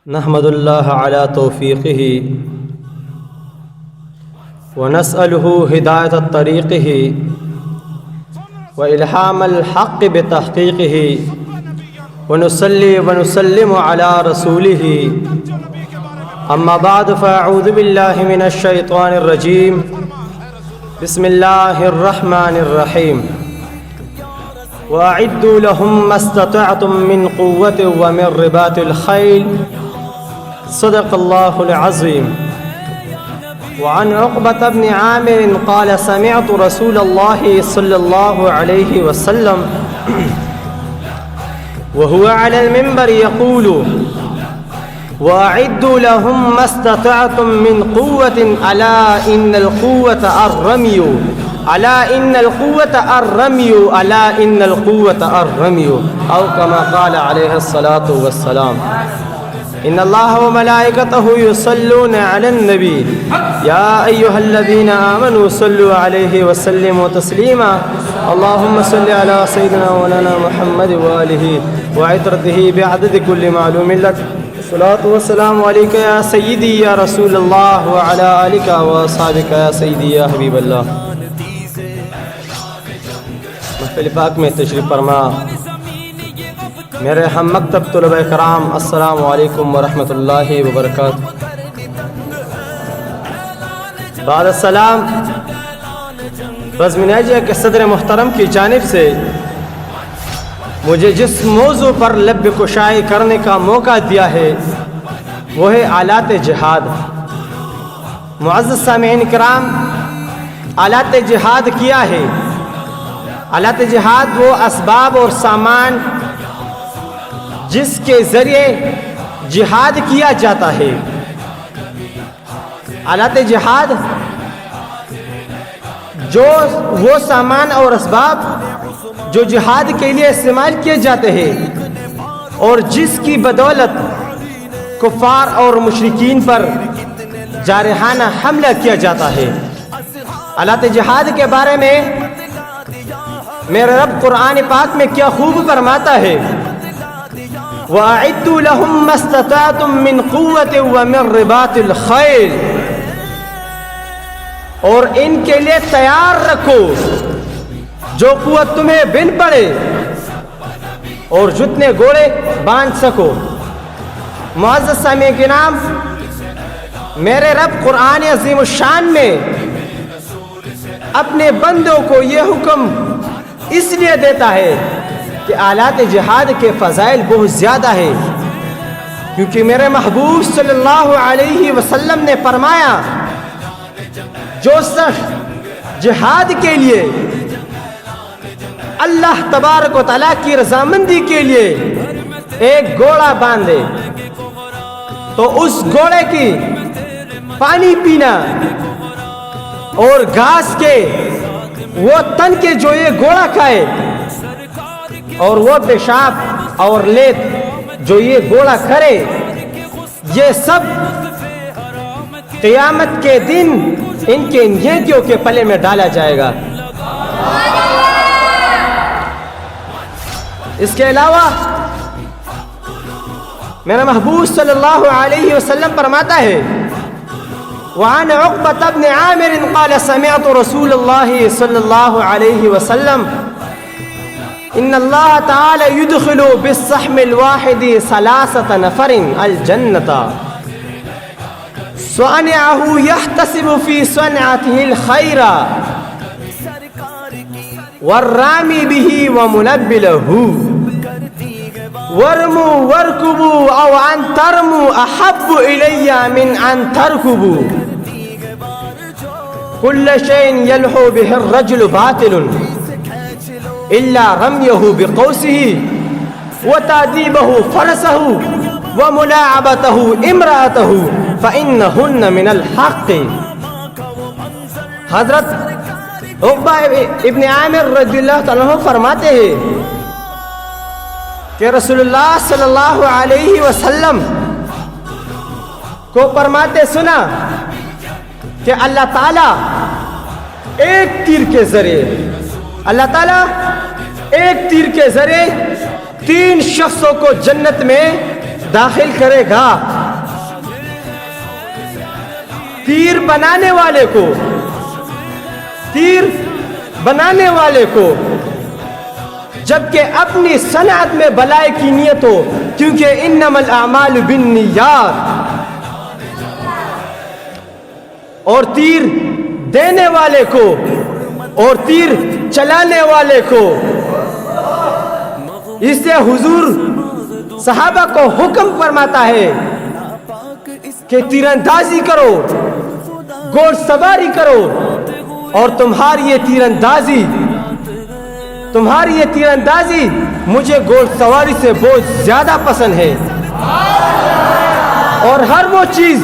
نحمد اللہ علی توفیقہ ونسألہ ہدایت طریقہ والہام الحق بتحقیقہ ونصلی ونسلم علی رسولہ اما بعد فاعوذ باللہ من الشیطان الرجیم بسم اللہ الرحمن الرحیم وَأَعِدُّوا لَهُمْ مَا اسْتَطَعْتُم مِّن قُوَّةٍ وَمِن رِّبَاطِ الْخَيْلِ صدق الله العظيم. وعن عقبة بن عامر قال سمعت رسول الله صلى الله عليه وسلم وهو على المنبر يقول وأعدوا لهم ما استطعتم من قوة ألا إن القوة الرمي ألا إن القوة الرمي ألا إن القوة الرمي أو كما قال عليه الصلاة والسلام. إن الله وملائكته يصلون على النبي يا أيها الذين آمنوا صلوا عليه وسلموا تسليما اللهم صل على سيدنا مولانا محمد وآله وعترته بعدد كل معلوم لك الصلاة والسلام عليك يا سيدي يا رسول الله وعلى آلك وأصحابك يا سيدي يا حبيب الله. محفل پاک میں تشریف فرما میرے ہم مکتب طلبہ کرام السلام علیکم ورحمۃ اللہ وبرکاتہ. بعد السلام بزمناجیہ کے صدر محترم کی جانب سے مجھے جس موضوع پر لب کشائی کرنے کا موقع دیا ہے وہ ہے آلات جہاد. معزز سامعین کرام، آلات جہاد کیا ہے؟ آلات جہاد وہ اسباب اور سامان جس کے ذریعے جہاد کیا جاتا ہے. آلات جہاد جو وہ سامان اور اسباب جو جہاد کے لیے استعمال کیے جاتے ہیں اور جس کی بدولت کفار اور مشرکین پر جارحانہ حملہ کیا جاتا ہے. آلات جہاد کے بارے میں میرا رب قرآن پاک میں کیا خوب فرماتا ہے وَأَعِدُّوا لَهُمْ مَا اسْتَطَعْتُم مِّن قُوَّةٍ وَمِن رِّبَاطِ الْخَيْلِ، اور ان کے لیے تیار رکھو جو قوت تمہیں بن پڑے اور جتنے گھوڑے باندھ سکو. معزز سامعین کرام، میرے رب قرآن عظیم الشان میں اپنے بندوں کو یہ حکم اس لیے دیتا ہے کہ آلات جہاد کے فضائل بہت زیادہ ہے، کیونکہ میرے محبوب صلی اللہ علیہ وسلم نے فرمایا جو شخص جہاد کے لیے اللہ تبارک و تعالیٰ کی رضامندی کے لیے ایک گھوڑا باندھے تو اس گھوڑے کی پانی پینا اور گھاس کے وہ تن کے جو یہ گھوڑا کھائے اور وہ پیشاب اور لیت جو یہ گھوڑا کرے، یہ سب قیامت کے دن ان کے نیکیوں کے پلے میں ڈالا جائے گا. اس کے علاوہ میرا محبوب صلی اللہ علیہ وسلم فرماتا ہے وعن عقبة بن عامر قال سمعت رسول الله صلى الله عليه وسلم إن الله تعالى يدخل بالسحم الواحد 3 نفر الجنة صانعه يحتسب في صنعته الخير والرامي به ومنبله ورموا واركبوا أو أن ترموا أحب إلي من أن تركبوا كل شيء يلحو به الرجل باطل إلا رميه بقوسه وتأديبه فرسه وملاعبته امرأته فإنهن من الحق. حضرت عقبہ ابن عامر رضی اللہ تعالیٰ عنہ فرماتے ہیں کہ رسول اللہ صلی اللہ علیہ وسلم کو فرماتے سنا کہ اللہ تعالیٰ ایک تیر کے ذریعے 3 شخصوں کو جنت میں داخل کرے گا تیر بنانے والے کو جبکہ اپنی صنعت میں بلائی کی نیت ہو، کیونکہ انما الاعمال بالنیات. اور تیر دینے والے کو اور تیر چلانے والے کو. اس سے حضور صحابہ کو حکم فرماتا ہے کہ تیر اندازی کرو، گھوڑ سواری کرو، اور تمہاری یہ تیر اندازی مجھے گھوڑ سواری سے بہت زیادہ پسند ہے. اور ہر وہ چیز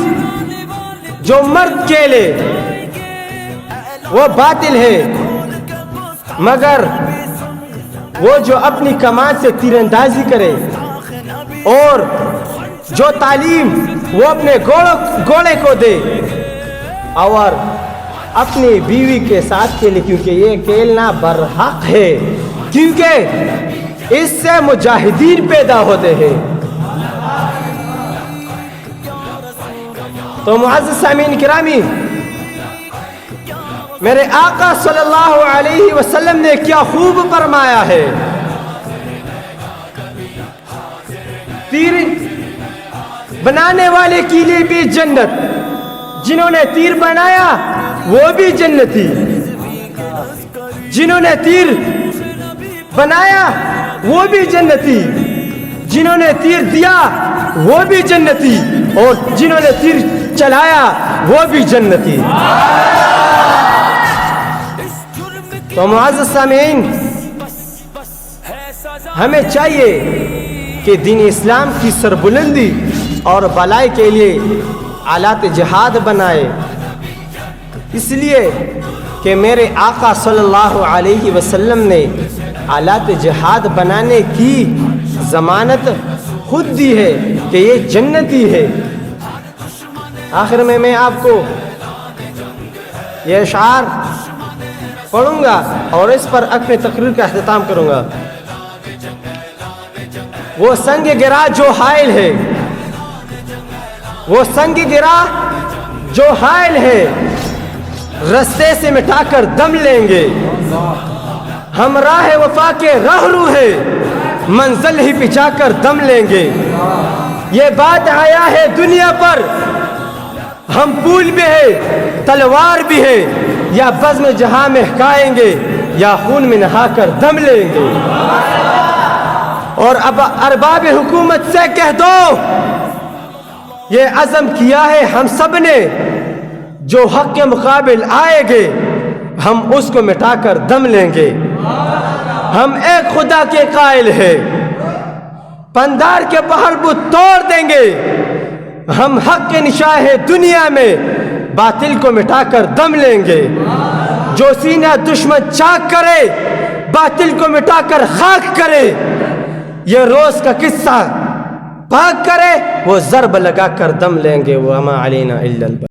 جو مرد کھیلے وہ باطل ہے، مگر وہ جو اپنی کمان سے تیر اندازی کرے اور جو تعلیم وہ اپنے گھوڑے کو دے اور اپنی بیوی کے ساتھ کھیلے، کیونکہ یہ کھیلنا برحق ہے، کیونکہ اس سے مجاہدین پیدا ہوتے ہیں. تو معزز سامعین کرامی، میرے آقا صلی اللہ علیہ وسلم نے کیا خوب فرمایا ہے. تیر بنانے والے کے لیے بھی جنت، جنہوں نے تیر بنایا وہ بھی جنتی، جنہوں نے تیر بنایا وہ بھی جنتی، جنہوں نے تیر دیا وہ بھی جنتی، اور جنہوں نے تیر چلایا وہ بھی جنتی. تو معزز سامعین، ہمیں چاہیے کہ دین اسلام کی سربلندی اور بھلائی کے لیے آلات جہاد بنائے، اس لیے کہ میرے آقا صلی اللہ علیہ وسلم نے آلات جہاد بنانے کی ضمانت خود دی ہے کہ یہ جنتی ہے. آخر میں آپ کو یہ اشعار پڑھوں گا اور اس پر اپنے تقریر کا اختتام کروں گا. وہ سنگ گرا جو حائل ہے، وہ سنگ گرا جو حائل ہے، رستے سے مٹا کر دم لیں گے. ہم راہ وفا کے راہرو ہے، منزل ہی پہ جا کر دم لیں گے. یہ بات آیا ہے دنیا پر، ہم پھول بھی ہے تلوار بھی ہے، یا بزم جہاں میں مہکائیں گے یا خون میں نہا کر دم لیں گے. اور اب ارباب حکومت سے کہہ دو، یہ عزم کیا ہے ہم سب نے، جو حق کے مقابل آئے گے ہم اس کو مٹا کر دم لیں گے. ہم ایک خدا کے قائل ہیں، پندار کے پہاڑ کو توڑ دیں گے. ہم حق کے نشاں ہیں دنیا میں، باطل کو مٹا کر دم لیں گے. جو سینہ دشمن چاک کرے، باطل کو مٹا کر خاک کرے. یہ روز کا قصہ پاک کرے، وہ ضرب لگا کر دم لیں گے. وما علینا الا البلاغ.